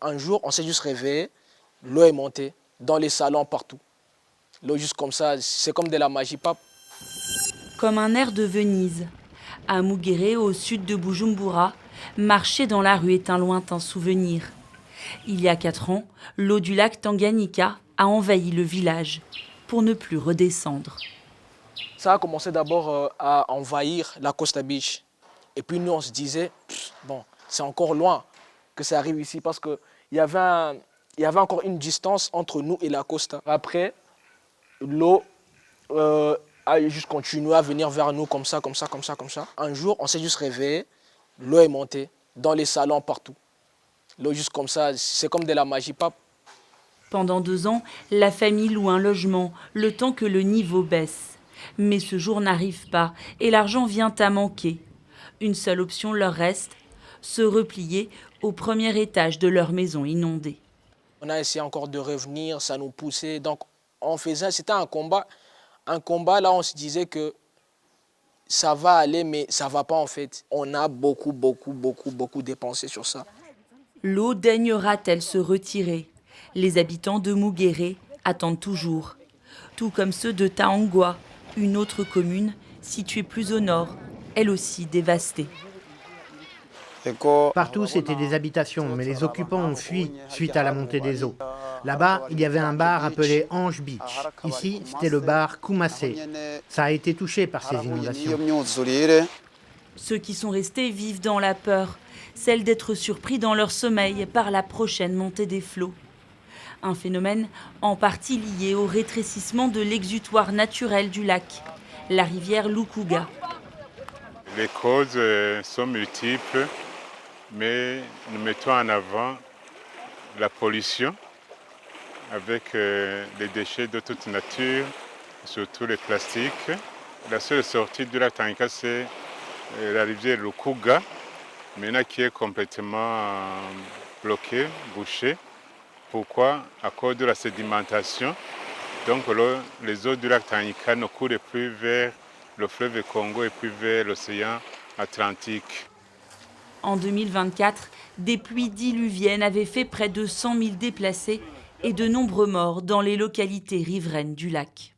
Un jour, on s'est juste réveillé, l'eau est montée dans les salons partout. L'eau juste comme ça, c'est comme de la magie, pas. Comme un air de Venise. À Mugere, au sud de Bujumbura, marcher dans la rue est un lointain souvenir. Il y a 4 ans, l'eau du lac Tanganyika a envahi le village pour ne plus redescendre. Ça a commencé d'abord à envahir la Costa Beach. Et puis nous, on se disait, bon, c'est encore loin que ça arrive ici parce qu'il y avait encore une distance entre nous et la Costa. Après, l'eau a juste continué à venir vers nous comme ça, comme ça, comme ça, comme ça. Un jour, on s'est juste réveillé, l'eau est montée dans les salons partout. L'eau juste comme ça, c'est comme de la magie, pas. Pendant 2 ans, la famille loue un logement, le temps que le niveau baisse. Mais ce jour n'arrive pas et l'argent vient à manquer. Une seule option leur reste, se replier au premier étage de leur maison inondée. On a essayé encore de revenir, ça nous poussait. Donc on faisait, c'était un combat. Un combat, là, on se disait que ça va aller, mais ça ne va pas en fait. On a beaucoup dépensé sur ça. L'eau daignera-t-elle se retirer? Les habitants de Mugere attendent toujours. Tout comme ceux de Taangwa, une autre commune située plus au nord, elle aussi dévastée. Partout, c'était des habitations, mais les occupants ont fui suite à la montée des eaux. Là-bas, il y avait un bar appelé Ange Beach. Ici, c'était le bar Koumassé. Ça a été touché par ces inondations. Ceux qui sont restés vivent dans la peur, celle d'être surpris dans leur sommeil par la prochaine montée des flots. Un phénomène en partie lié au rétrécissement de l'exutoire naturel du lac, la rivière Lukuga. Les causes sont multiples, mais nous mettons en avant la pollution avec les déchets de toute nature, surtout les plastiques. La seule sortie du lac Tanganyika, c'est la rivière Lukuga, maintenant qui est complètement bloquée, bouchée. Pourquoi? À cause de la sédimentation. Donc les eaux du lac Tanganyika ne coulent plus vers le fleuve Congo et puis vers l'océan Atlantique. En 2024, des pluies diluviennes avaient fait près de 100 000 déplacés et de nombreux morts dans les localités riveraines du lac.